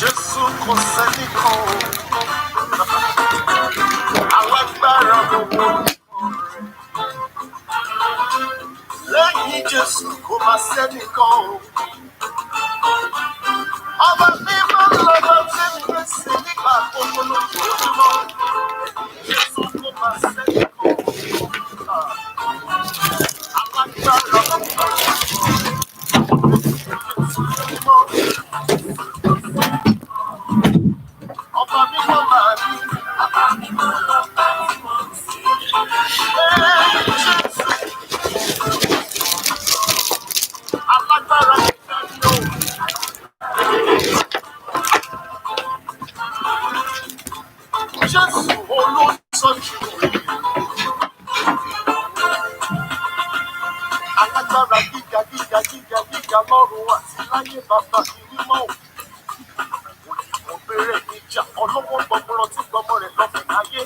Jésù kò sẹ́nìkan o. Alágbára gbogbo nìkan rẹ̀. Lẹ́yìn Jésù kò má sẹ́nìkan o. Ọba mímọ́ lọ́dọ̀ tí mi lè sìn nígbà gbogbo lójoojúmọ́. Jésù kò má sẹ́nìkan o. Alágbára gbogbo nìkan rẹ̀. Ọba mímọ́ máa ní. Ọba mímọ́ lọ́ba tí mo ń sìn. Alágbára ìfẹ́ ni ó. Jésù olóṣojú. Alágbára gíga gíga gíga gíga lọ́run àti láyé bàbá mi mímọ́. Òdìbò bẹ̀rẹ̀ níjà ọlọ́wọ́ gbọmọrọ tí gbọmọ rẹ̀ lọ fún ayé.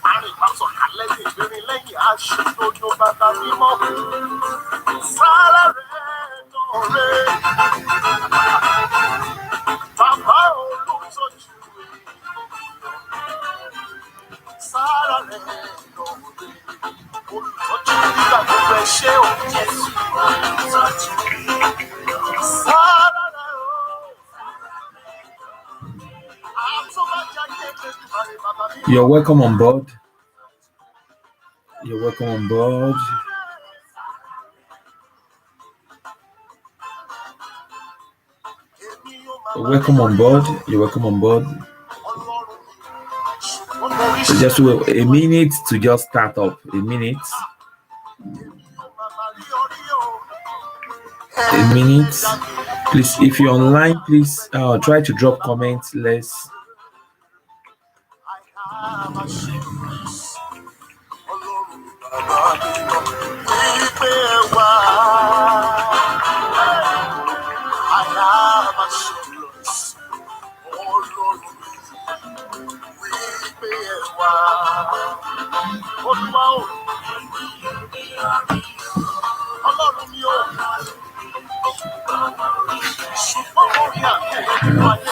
Àrùn ìbásọ̀ kálẹ̀ lè bẹ̀rẹ̀ lẹ́yìn aṣòdodo bàbá mímọ́. Sára rẹ̀ náà rẹ̀. Bàbá olóṣojú. Sára rẹ̀ náà rẹ̀. Olùtọ́jú nígbà gbogbo ẹ ṣé o Jésù. Olùtọ́jú. Sára rẹ̀ o. You're welcome on board. You're welcome on board. You're welcome on board. You're welcome on board. So just a minute to just start up. A minute. A minute. Please, if you're online, please try to drop comments. Let's.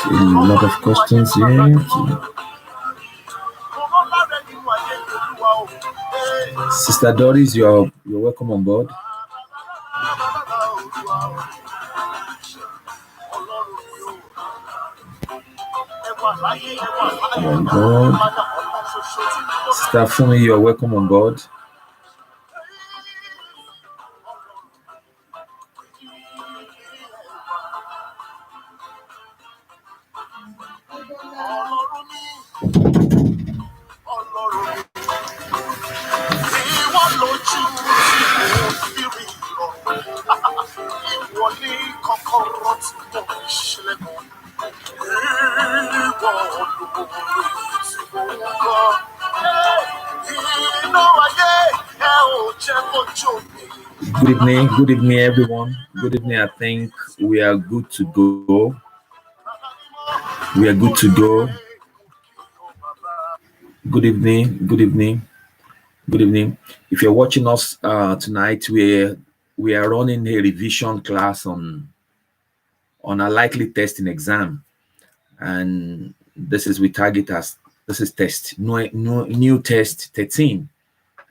A lot of questions here. Sister Doris, you're welcome on board. On board. Sister Fumi, you're welcome on board. Good evening, everyone. Good evening. I think we are good to go. We are good to go. Good evening. Good evening. Good evening. If you're watching us tonight, we are running a revision class on a likely testing exam, and this is we target as this is test new test 13.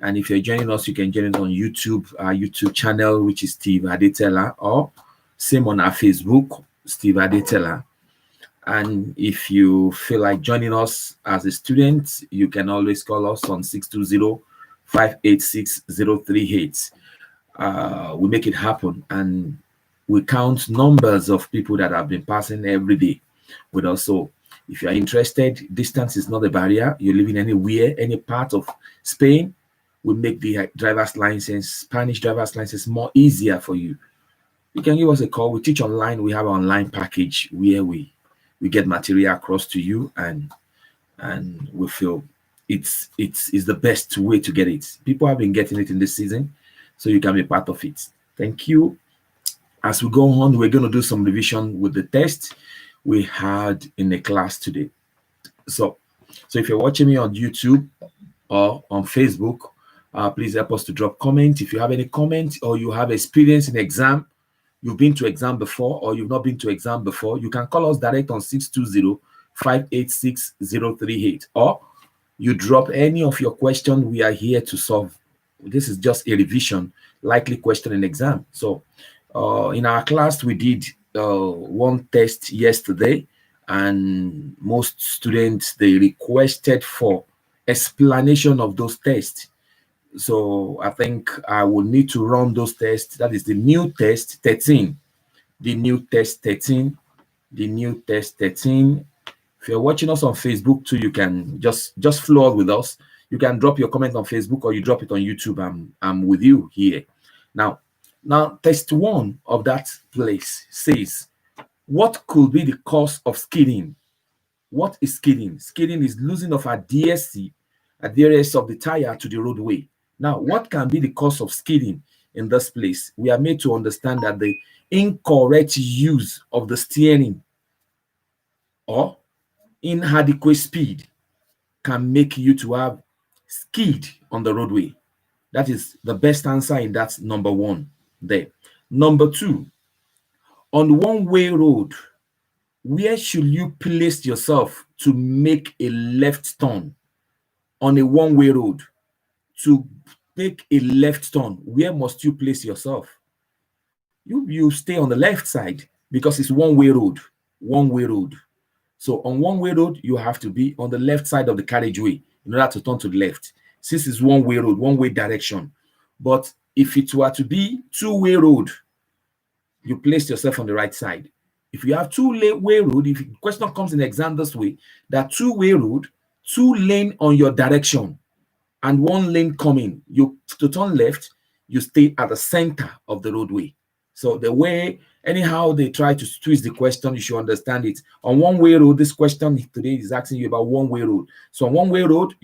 And if you're joining us, you can join us on YouTube, our YouTube channel, which is Steve Adetela, or same on our Facebook, Steve Adetela. And if you feel like joining us as a student, you can always call us on 620-586-038. We make it happen, and we count numbers of people that have been passing every day with us. So if you're interested, distance is not a barrier. You're living anywhere, any part of Spain, we make the driver's license, Spanish driver's license, more easier for you. You can give us a call. We teach online. We have an online package where we get material across to you, and we feel it's the best way to get it. People have been getting it in this season, so you can be part of it. Thank you. As we go on, we're going to do some revision with the test we had in the class today. So if you're watching me on YouTube or on Facebook, please help us to drop comment. If you have any comment or you have experience in exam, you've been to exam before or you've not been to exam before, you can call us direct on 620-586-038, or you drop any of your question. We are here to solve. This is just a revision, likely question in exam. So in our class, we did one test yesterday, and most students, they requested for explanation of those tests. So I think I will need to run those tests. That is the new test 13, the new test 13, the new test 13. If you're watching us on Facebook too, you can just flow with us. You can drop your comment on Facebook or you drop it on YouTube. I'm with you here. Now test 1 of that place says, what could be the cause of skidding? What is skidding? Skidding is losing of adherence of the tire to the roadway. Now, what can be the cause of skidding in this place? We are made to understand that the incorrect use of the steering or inadequate speed can make you to have skid on the roadway. That is the best answer in that number 1 there. Number 2, on one-way road, where should you place yourself to make a left turn? On a one-way road, to take a left turn, where must you place yourself? You stay on the left side because it's one-way road. One-way road. So on one-way road, you have to be on the left side of the carriageway in order to turn to the left. Since it's one-way road, one-way direction. But if it were to be two-way road, you place yourself on the right side. If you have two-way road, if the question comes in the exam this way, that two-way road, 2 lane on your direction and 1 lane coming, you to turn left, you stay at the center of the roadway. So the way, anyhow, they try to twist the question, you should understand it. On one-way road, this question today is asking you about one-way road. So on one-way road,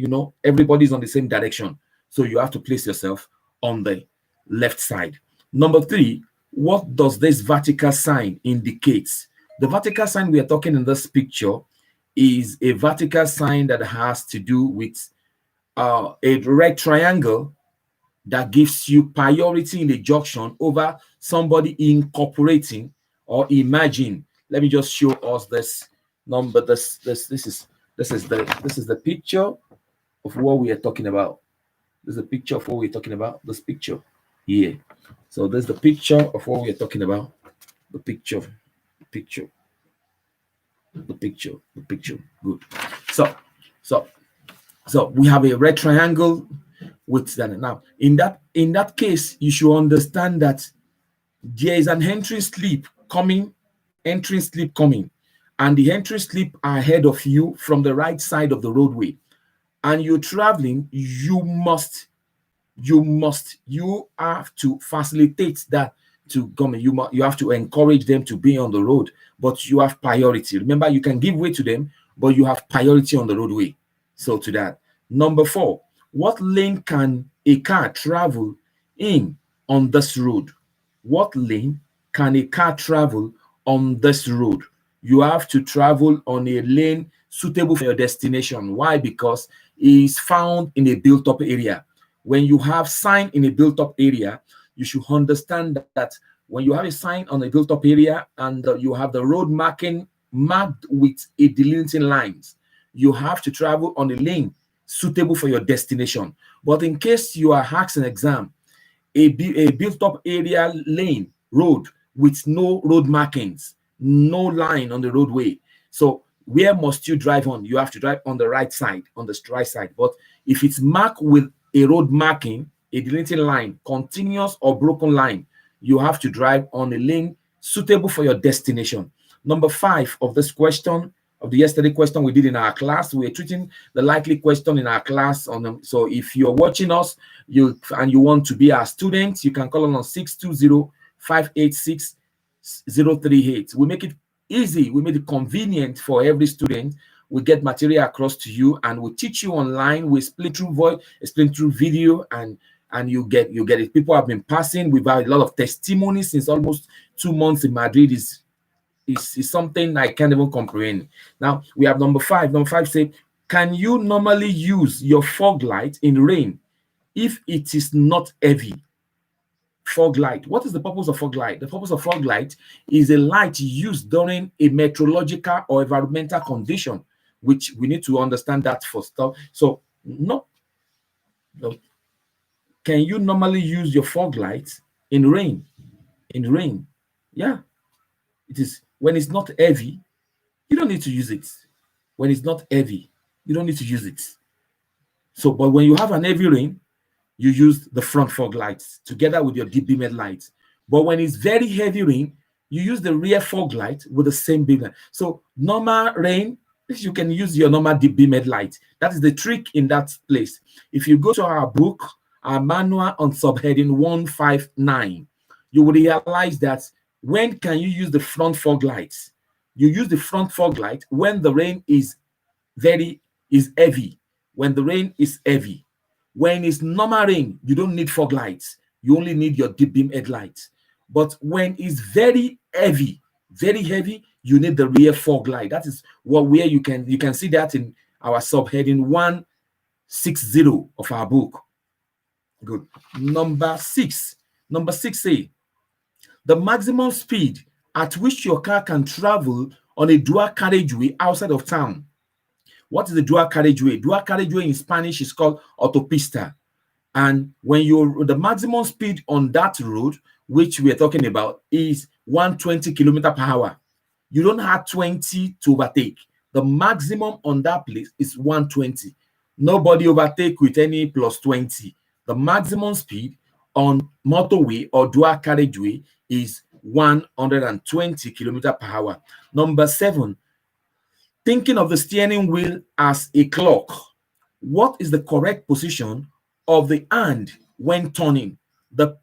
everybody's on the same direction. So you have to place yourself on the left side. Number 3, what does this vertical sign indicate? The vertical sign we are talking in this picture is a vertical sign that has to do with a red triangle that gives you priority in the junction over somebody incorporating or imagine. Let me just show us this number. This is the picture of what we are talking about. This is a picture of what we're talking about. This picture here. So there's the picture of what we're talking about. The picture. Good. So we have a red triangle with that. Now, in that case, you should understand that there is an entry slip coming, and the entry slip ahead of you from the right side of the roadway, and you're traveling. You have to facilitate that to come. You have to encourage them to be on the road, but you have priority. Remember, you can give way to them, but you have priority on the roadway. So to that. Number 4, what lane can a car travel in on this road? What lane can a car travel on this road? You have to travel on a lane suitable for your destination. Why? Because it is found in a built-up area. When you have sign in a built-up area, you should understand that when you have a sign on a built-up area and you have the road marking marked with a delineating lines, you have to travel on a lane suitable for your destination. But in case you are asked an exam, a built-up area lane road with no road markings, no line on the roadway. So where must you drive on? You have to drive on the right side, on the right side. But if it's marked with a road marking, a delineating line, continuous or broken line, you have to drive on a lane suitable for your destination. Number 5 of this question, of the yesterday question we did in our class, we're treating the likely question in our class on them. So if you're watching us, you want to be our student, you can call on 620-586-038. We make it easy, we make it convenient for every student. We get material across to you, and we teach you online. We explain through voice, explain through video, and you get it. People have been passing. We've had a lot of testimonies since almost 2 months in Madrid. Is something I can't even comprehend. Now we have number 5. Number 5 say, can you normally use your fog light in rain if it is not heavy? fog light. What is the purpose of fog light? The purpose of fog light is a light used during a meteorological or environmental condition, which we need to understand that for stuff. So no. Can you normally use your fog light in rain? In rain, yeah. It is when it's not heavy, you don't need to use it. When it's not heavy, you don't need to use it. So, but when you have an heavy rain, you use the front fog lights together with your deep beam headlights. But when it's very heavy rain, you use the rear fog light with the same beam light. So normal rain, you can use your normal deep beam headlight. That is the trick in that place. If you go to our book, our manual on subheading 159, you will realize that when can you use the front fog lights? You use the front fog light when the rain is heavy. When the rain is heavy. When it's normal rain, you don't need fog lights. You only need your deep beam headlights. But when it's very heavy, you need the rear fog light. That is where you can see that in our subheading 160 of our book. Good. Number 6A. The maximum speed at which your car can travel on a dual carriageway outside of town. What is the dual carriageway? Dual carriageway in Spanish is called autopista. And when the maximum speed on that road, which we are talking about, is 120 km per hour. You don't have 20 to overtake. The maximum on that place is 120. Nobody overtake with any plus 20. The maximum speed on motorway or dual carriageway is 120 km per hour. Number 7, thinking of the steering wheel as a clock. What is the correct position of the hand when turning? The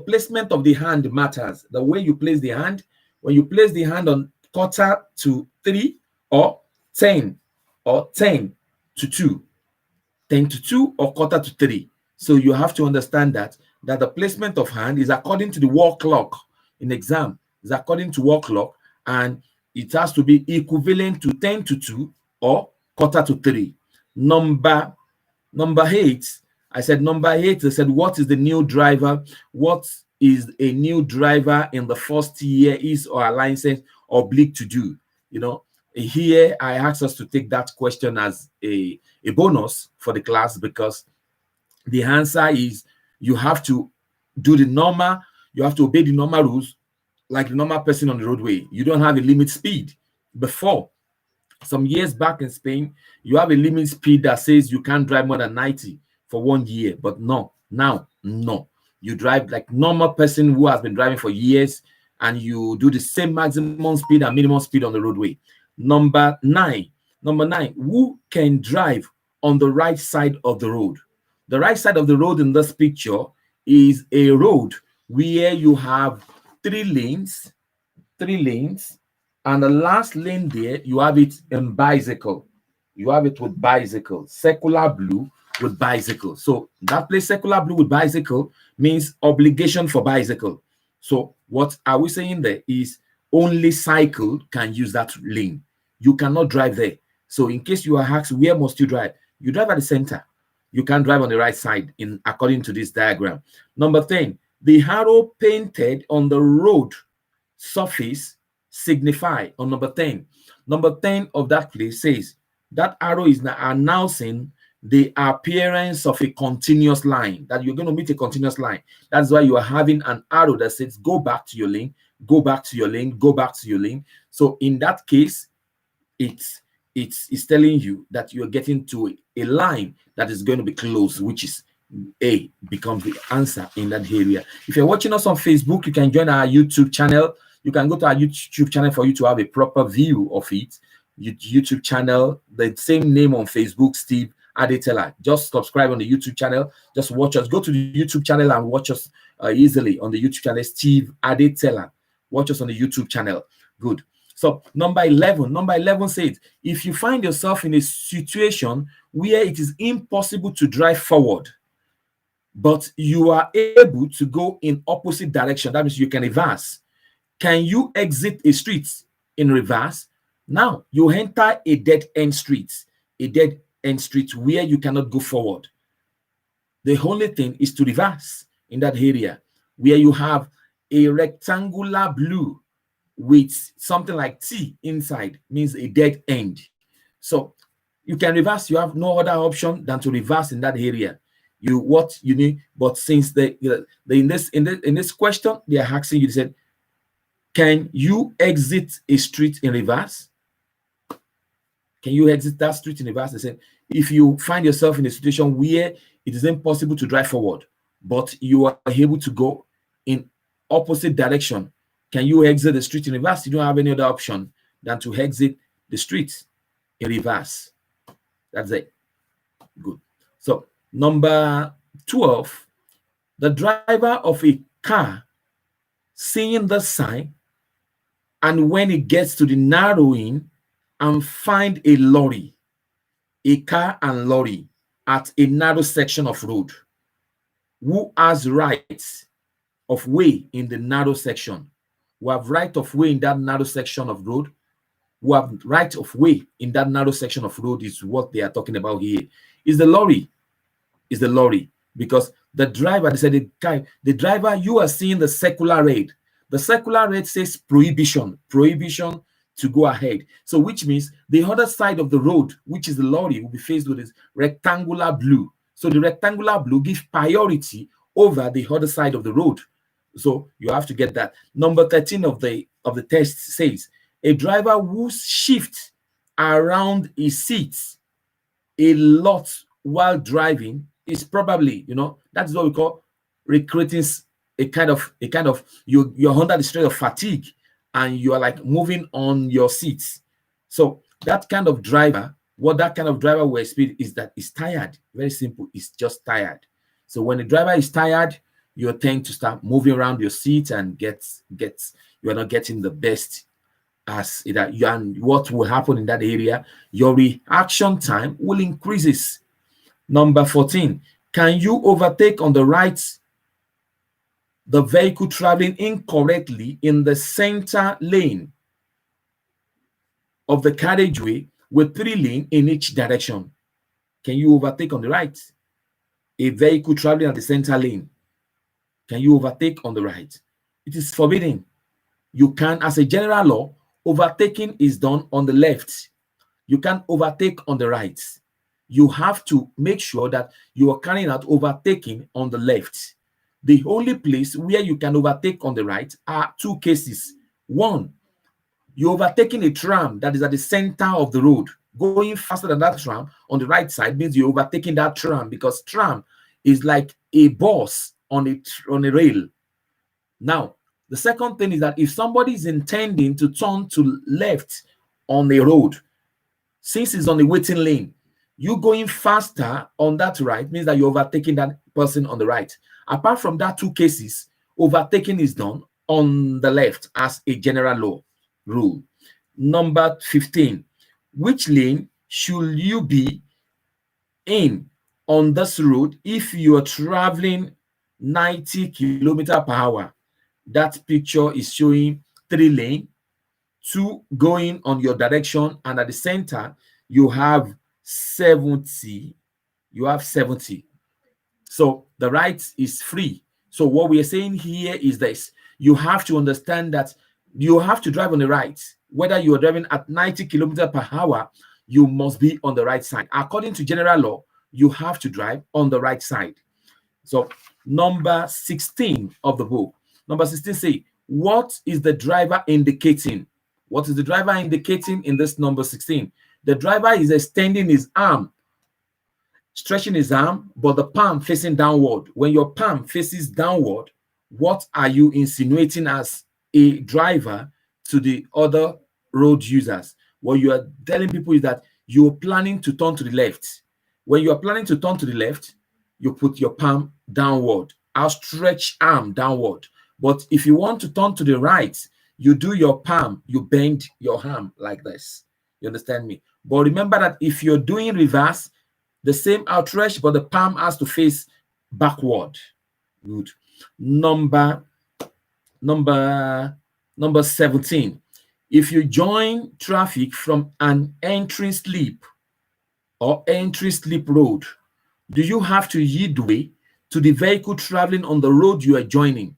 placement of the hand matters. The way you place the hand, when you place the hand on 1/4 or 10 to 2, 10 to 2 or 1/4 So you have to understand that the placement of hand is according to the wall clock. In exam, is according to wall clock, and it has to be equivalent to 10 to 2 or 1/4. Number 8. I said number 8. I said, what is the new driver? What is a new driver in the first year is or a license obliged to do? You know, here I asked us to take that question as a bonus for the class, because the answer is you have to do the normal, you have to obey the normal rules like the normal person on the roadway. You don't have a limit speed. Before, some years back in Spain, you have a limit speed that says you can't drive more than 90 for 1 year. But no, now, no. You drive like normal person who has been driving for years, and you do the same maximum speed and minimum speed on the roadway. Number 9, who can drive on the right side of the road? The right side of the road in this picture is a road where you have 3 lanes, and the last lane there, you have it in bicycle. You have it with bicycle, circular blue with bicycle. So that place, circular blue with bicycle, means obligation for bicycle. So what are we saying there is only cycle can use that lane. You cannot drive there. So in case you are asked, where must you drive? You drive at the center. You can't drive on the right side according to this diagram. Number 10, the arrow painted on the road surface signify on number 10. Number 10 of that place says that arrow is announcing the appearance of a continuous line, that you're going to meet a continuous line. That's why you are having an arrow that says go back to your lane, go back to your lane, go back to your lane. So in that case, it's telling you that you're getting to a line that is going to be close, which is A, becomes the answer in that area. If you're watching us on Facebook, you can join our YouTube channel. You can go to our YouTube channel for you to have a proper view of it. YouTube channel, the same name on Facebook, Steve Adetela. Just subscribe on the YouTube channel. Just watch us. Go to the YouTube channel and watch us easily on the YouTube channel, Steve Adetela. Watch us on the YouTube channel. Good. So number 11 says, if you find yourself in a situation where it is impossible to drive forward, but you are able to go in opposite direction, that means you can reverse. Can you exit a street in reverse? Now you enter a dead-end street where you cannot go forward. The only thing is to reverse in that area. where you have a rectangular blue with something like T inside, means a dead end. So you can reverse. You have no other option than to reverse in that area. What you need, but since in this question they are asking you, they said, can you exit a street in reverse? Can you exit that street in reverse? They said, if you find yourself in a situation where it is impossible to drive forward, but you are able to go in opposite direction, can you exit the street in reverse? You don't have any other option than to exit the street in reverse. That's it. Good. So number 12, the driver of a car seeing the sign, and when it gets to the narrowing and find a lorry, a car and lorry at a narrow section of road, who has rights of way in the narrow section? Who have right of way in that narrow section of road? Who have right of way in that narrow section of road is what they are talking about here. Is the lorry. Is the lorry. Because the driver, they said, the driver, you are seeing the circular red. The circular red says prohibition to go ahead. So which means the other side of the road, which is the lorry, will be faced with this rectangular blue. So the rectangular blue gives priority over the other side of the road. So you have to get that. Number 13 of the test says, a driver who shifts around his seats a lot while driving is probably, that's what we call recreating a kind of you're under the stress of fatigue and you are like moving on your seats. So that kind of driver, what that kind of driver will experience is that he's tired. Very simple. He's just tired. So when the driver is tired, you tend to start moving around your seat and you are not getting the best as that. And what will happen in that area? Your reaction time will increases. Number 14, can you overtake on the right the vehicle traveling incorrectly in the center lane of the carriageway with 3 lanes in each direction? Can you overtake on the right a vehicle traveling at the center lane? Can you overtake on the right? It is forbidden. You can, as a general law, overtaking is done on the left. You can't overtake on the right. You have to make sure that you are carrying out overtaking on the left. The only place where you can overtake on the right are 2 cases. One, you're overtaking a tram that is at the center of the road. Going faster than that tram on the right side means you're overtaking that tram, because tram is like a bus on a rail. Now, the second thing is that if somebody is intending to turn to left on a road, since it's on the waiting lane, you going faster on that right means that you're overtaking that person on the right. Apart from that 2 cases, overtaking is done on the left as a general law rule. Number 15, which lane should you be in on this road if you are traveling 90 kilometers per hour? That picture is showing 3 lanes, 2 going on your direction, and at the center you have 70. You have 70. So the right is free. So what we are saying here is this: you have to understand that you have to drive on the right. Whether you are driving at 90 kilometers per hour, you must be on the right side. According to general law, you have to drive on the right side. So number 16 of the book. Number 16 say, what is the driver indicating? What is the driver indicating in this number 16? The driver is extending his arm, stretching his arm, but the palm facing downward. When your palm faces downward, what are you insinuating as a driver to the other road users? What you are telling people is that you're planning to turn to the left. When you are planning to turn to the left, you put your palm downward, outstretched arm downward. But if you want to turn to the right, you do your palm, you bend your arm like this. You understand me? But remember that if you're doing reverse, the same outstretch, but the palm has to face backward. Good. Number 17. If you join traffic from an entry slip or entry slip road, do you have to yield way to the vehicle traveling on the road you are joining?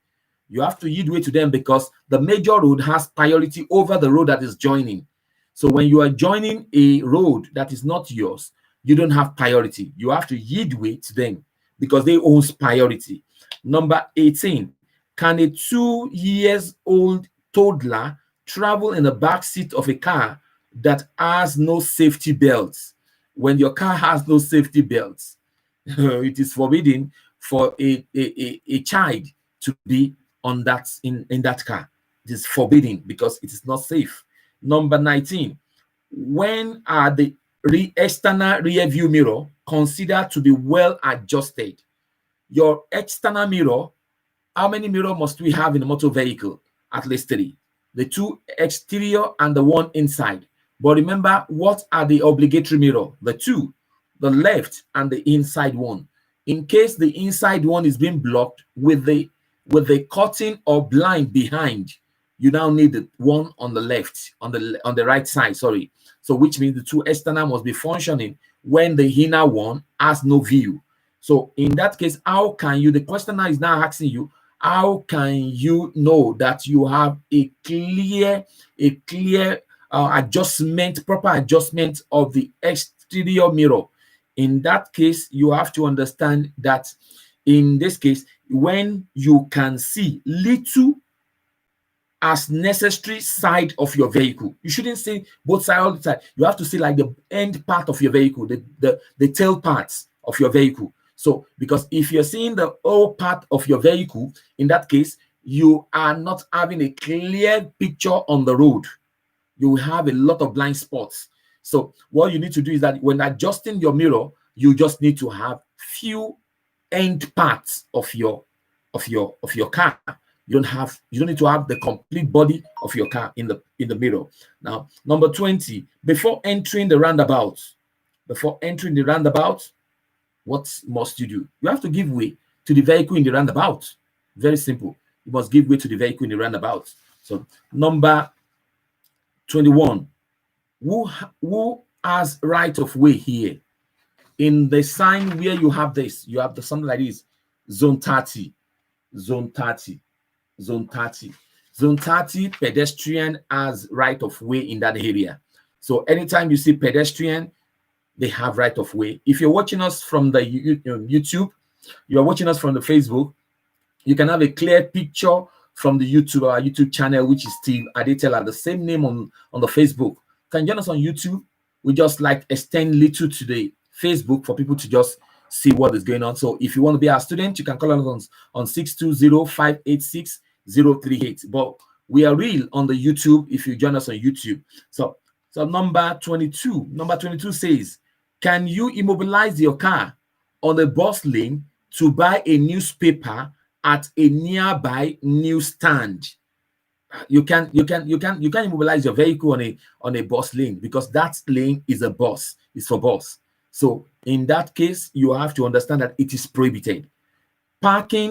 You have to yield way to them because the major road has priority over the road that is joining. So when you are joining a road that is not yours, you don't have priority. You have to yield way to them because they own priority. Number 18, can a 2-year-old toddler travel in the back seat of a car that has no safety belts? When your car has no safety belts, it is forbidden for a child to be on that in that car. It is forbidden because it is not safe. Number 19, when are the external rear view mirror considered to be well adjusted? Your external mirror, how many mirror must we have in a motor vehicle? At least 3. The 2 exterior and the 1 inside. But remember, what are the obligatory mirror? The 2, the left and the inside one. In case the inside one is being blocked with the curtain or blind behind, you now need the one on the left, on the right side, sorry. So which means the 2 external must be functioning when the inner one has no view. So in that case, how can you, the questioner is now asking you, how can you know that you have a clear adjustment, proper adjustment of the exterior mirror? In that case, you have to understand that in this case, when you can see little as necessary side of your vehicle, you shouldn't see both sides all the time. You have to see like the end part of your vehicle, the tail parts of your vehicle. So because if you're seeing the whole part of your vehicle, in that case, you are not having a clear picture on the road. You will have a lot of blind spots. So what you need to do is that when adjusting your mirror, you just need to have few end parts of your car. You don't need to have the complete body of your car in the mirror. Now, number 20, before entering the roundabout, what must you do? You have to give way to the vehicle in the roundabout. Very simple. You must give way to the vehicle in the roundabout. So number 21, who has right of way here? In the sign where you have this, you have something like this: zone 30, zone 30, zone 30. Zone 30, pedestrian has right of way in that area. So anytime you see pedestrian, they have right of way. If you're watching us from the YouTube, you're watching us from the Facebook, you can have a clear picture from the our YouTube channel, which is Steve Adetela, the same name on the Facebook. Can you join us on YouTube? We just like extend little to the Facebook for people to just see what is going on. So if you want to be our student, you can call us on 620-586-038. But we are real on the YouTube if you join us on YouTube. So number 22 says, can you immobilize your car on a bus lane to buy a newspaper at a nearby newsstand? You can immobilize your vehicle on a bus lane because that lane is a bus. It's for bus. So in that case, you have to understand that it is prohibited.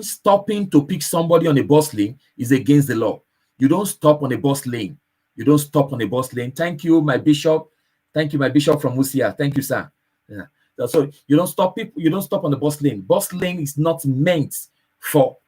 Stopping to pick somebody on a bus lane is against the law. You don't stop on a bus lane. You don't stop on a bus lane. Thank you, my bishop. Thank you, my bishop from Musia. Thank you, sir. Yeah. So you don't stop people. You don't stop on the bus lane. Bus lane is not meant for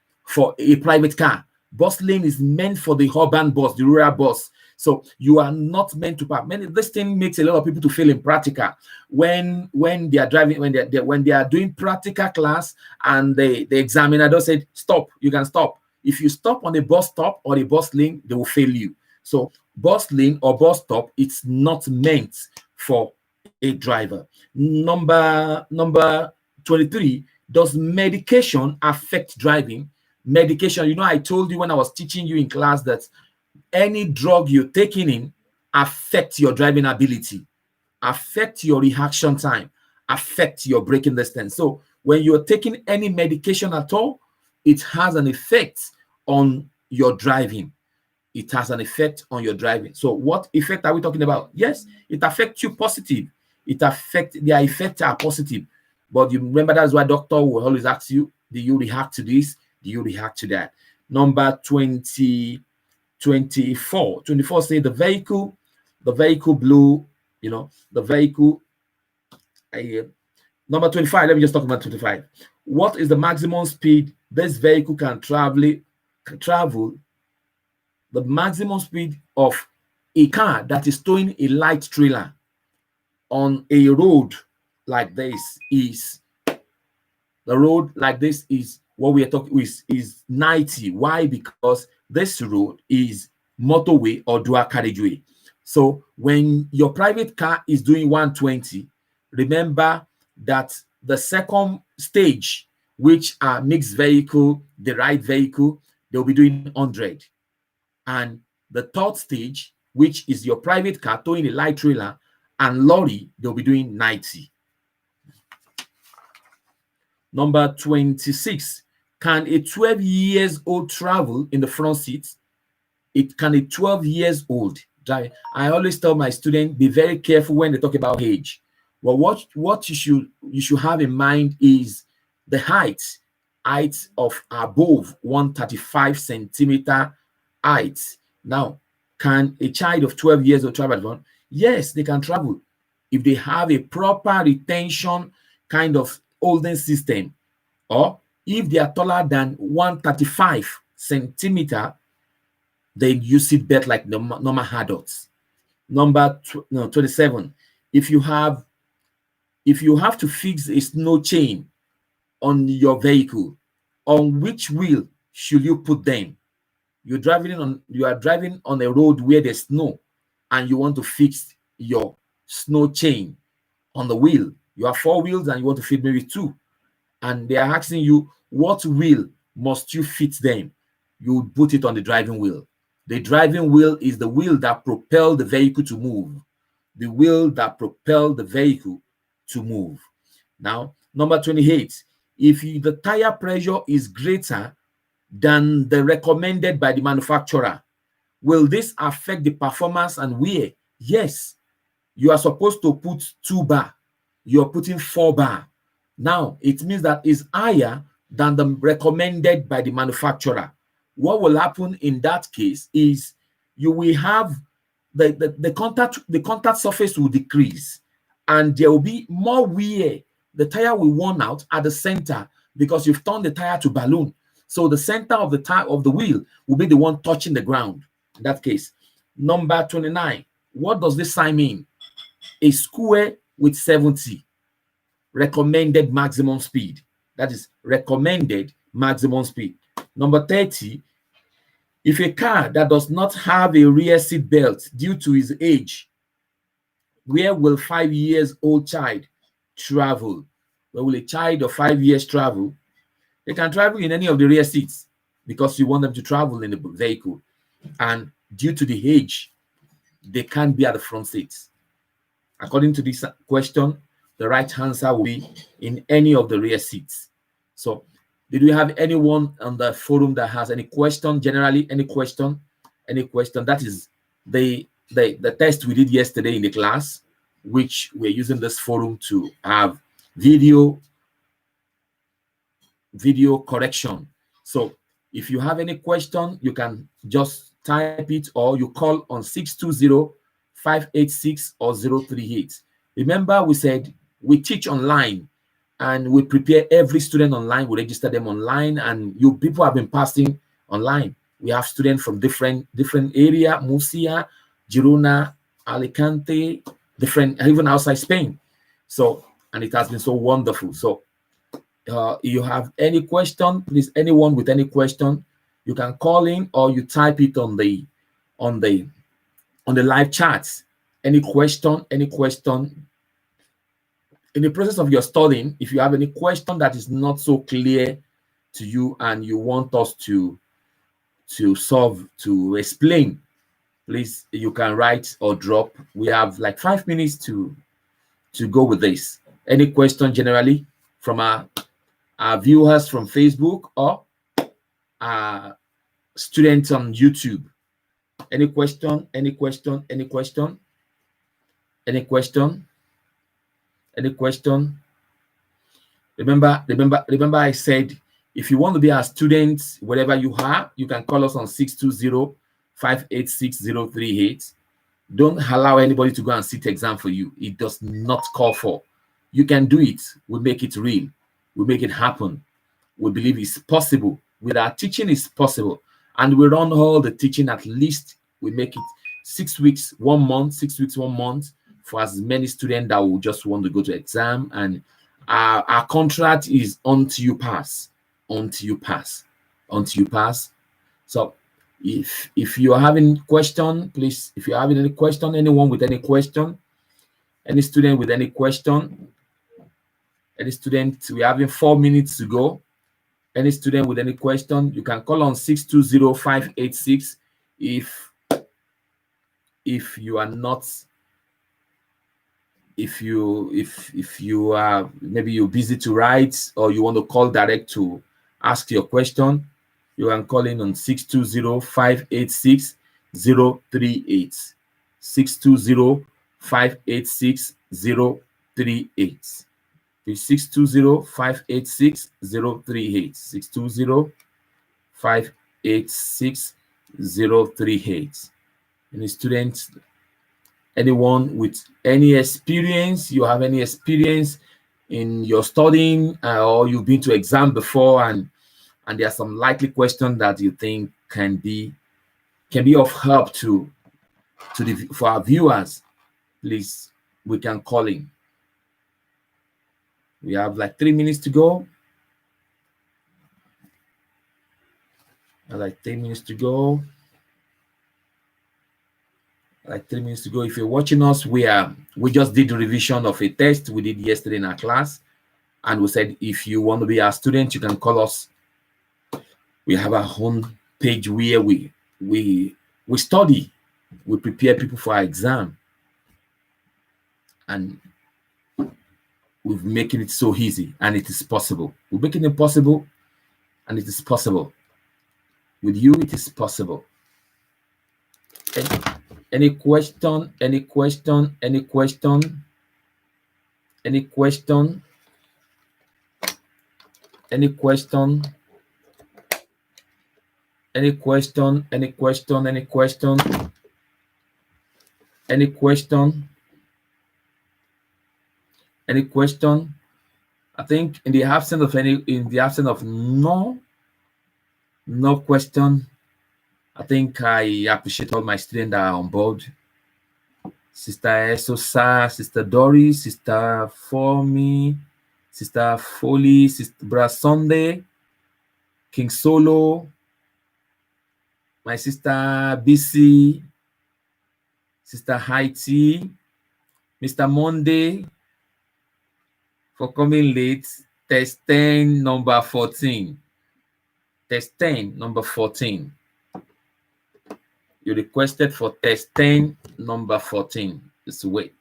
a private car. Bus lane is meant for the urban bus, the rural bus. So you are not meant to park. This thing makes a lot of people to fail in practical when they are driving, when they are doing practical class, and the examiner does say stop. You can stop. If you stop on a bus stop or a bus lane, they will fail you. So bus lane or bus stop, it's not meant for a driver. Number 23, does medication affect driving? Medication, I told you when I was teaching you in class that any drug you're taking in affects your driving ability, affect your reaction time, affect your braking distance. So when you're taking any medication at all, it has an effect on your driving. It has an effect on your driving. So what effect are we talking about? Yes, it affects you positive. Their effects are positive. But you remember, that's why doctor will always ask you, do you react to this? Do you react to that? Number 24 say the vehicle blew, the vehicle. Number 25, let me just talk about 25. What is the maximum speed this vehicle can travel travel the maximum speed of a car that is towing a light trailer on a road like this is what we are talking is 90. Why? Because this road is motorway or dual carriageway. So when your private car is doing 120, remember that the second stage, which are mixed vehicle, the right vehicle, they'll be doing 100. And the third stage, which is your private car towing a light trailer and lorry, they'll be doing 90. Number 26, can a 12 years old travel in the front seat? It can a 12 years old. I always tell my students, be very careful when they talk about age. Well, what you should have in mind is the height of above 135 centimeter height. Now, can a child of 12 years old travel? Yes, they can travel if they have a proper retention kind of holding system, or if they are taller than 135 centimeter, they use seat belt like the normal adults. Number 27, if you have to fix a snow chain on your vehicle, on which wheel should you put them? You are driving on a road where there's snow and you want to fix your snow chain on the wheel. You have 4 wheels and you want to fit maybe 2, and they are asking you what wheel must you fit them. You put it on the driving wheel. The driving wheel is the wheel that propels the vehicle to move. The wheel that propels the vehicle to move. Now, number 28, if the tire pressure is greater than the recommended by the manufacturer, will this affect the performance and wear? Yes. You are supposed to put 2 bar. You're putting 4 bar. Now, it means that is higher than the recommended by the manufacturer. What will happen in that case is you will have the contact surface will decrease, and there will be more wear. The tire will worn out at the center because you've turned the tire to balloon. So the center of the tire of the wheel will be the one touching the ground. In that case, number 29. What does this sign mean? A square with 70 recommended maximum speed. That is recommended maximum speed. Number 30, if a car that does not have a rear seat belt due to his age, where will 5 years old child travel? Where will a child of 5 years travel? They can travel in any of the rear seats because you want them to travel in the vehicle. And due to the age, they can't be at the front seats. According to this question, the right answer will be in any of the rear seats. So, did we have anyone on the forum that has any question? Generally, any question? That is the test we did yesterday in the class, which we're using this forum to have video correction. So, if you have any question, you can just type it, or you call on 620-586 or 038. Remember, we said we teach online and we prepare every student online. We register them online, and you people have been passing online. We have students from different area, Murcia, Girona, Alicante, even outside Spain. So, and it has been so wonderful. So, you have any question, please, anyone with any question, you can call in or you type it on the live chat. Any question. In the process of your studying, if you have any question that is not so clear to you and you want us to explain, please, you can write or drop. We have like 5 minutes to go with this. Any question generally from our viewers from Facebook or students on YouTube? Any question? Remember I said, if you want to be a student, wherever you are, you can call us on 620-586-038. Don't allow anybody to go and sit exam for you. It does not call for. You can do it. We make it real. We make it happen. We believe it's possible. With our teaching, it's possible. And we run all the teaching, at least we make it 6 weeks, 1 month, 6 weeks, 1 month, for as many students that will just want to go to exam. And our contract is until you pass, until you pass, until you pass. So if you're having question, please, if you're having any question, anyone with any question, any student with any question, any student, we're having 4 minutes to go. Any student with any question, you can call on 620-586. If you are not, if you are, maybe you're busy to write, or you want to call direct to ask your question, you can call in on 620-586-038. 620-586-038. 620-586-038. 620-586-038. Any students, anyone with any experience, you have any experience in your studying, or you've been to exam before, and there are some likely questions that you think can be of help for our viewers, please, we can call in. We have like 3 minutes to go. Like 3 minutes to go. Like 3 minutes to go. If you're watching us, we just did a revision of a test we did yesterday in our class, and we said if you want to be our student, you can call us. We have our own page where we study, we prepare people for our exam, and we're making it so easy, and it is possible. We're making it possible, and it is possible. With you, it is possible. Any question? Any question? Any question? Any question? Any question? Any question? Any question? Any question? Any question? Any question? I think in the absence of no question, I think I appreciate all my students that are on board. Sister Esosa, Sister Doris, Sister Formi, Sister Foley, Sister Bra Sunday, King Solo, my sister BC, Sister Haiti, Mr. Monday, for coming late. Test 10, number 14. Test 10, number 14. You requested for test 10, number 14. Just wait.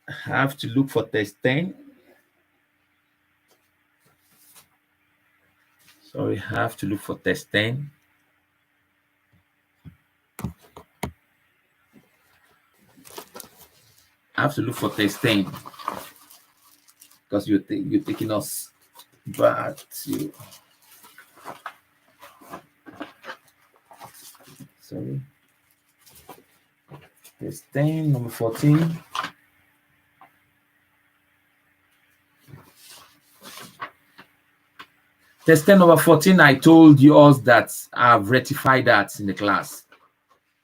I have to look for test 10. Sorry, I have to look for test 10. I have to look for test 10 because you're taking us back to. Sorry. Test 10, number 14. Test 10, number 14, I told you all that I've rectified that in the class.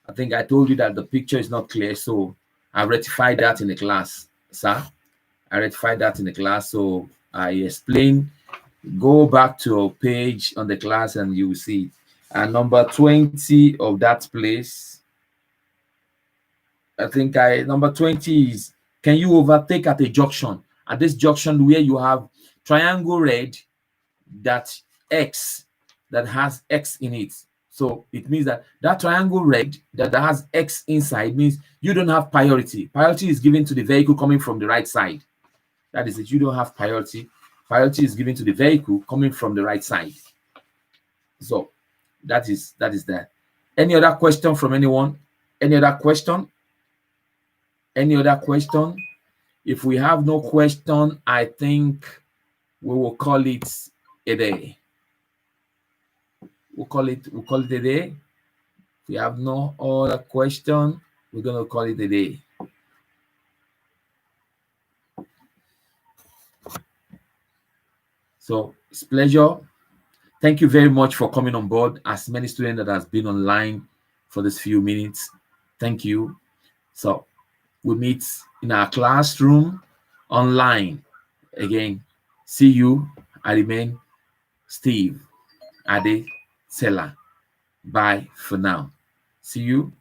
I think I told you that the picture is not clear, so I rectified that in the class, sir. I rectified that in the class, so I explained. Go back to a page on the class and you will see. And number 20 of that place, I think number 20 is, can you overtake at a junction? At this junction where you have triangle red, that X, that has X in it. So it means that triangle red that has X inside means you don't have priority. Priority is given to the vehicle coming from the right side. That is it. You don't have priority. Priority is given to the vehicle coming from the right side. So that is that. Any other question from anyone? Any other question? Any other question? If we have no question, I think we will call it a day. We'll call it a day. If we have no other question, we're gonna call it a day. So it's a pleasure. Thank you very much for coming on board. As many students that has been online for this few minutes, thank you. So we meet in our classroom online again. See you. I remain Steve Ade Sela. Bye for now. See you.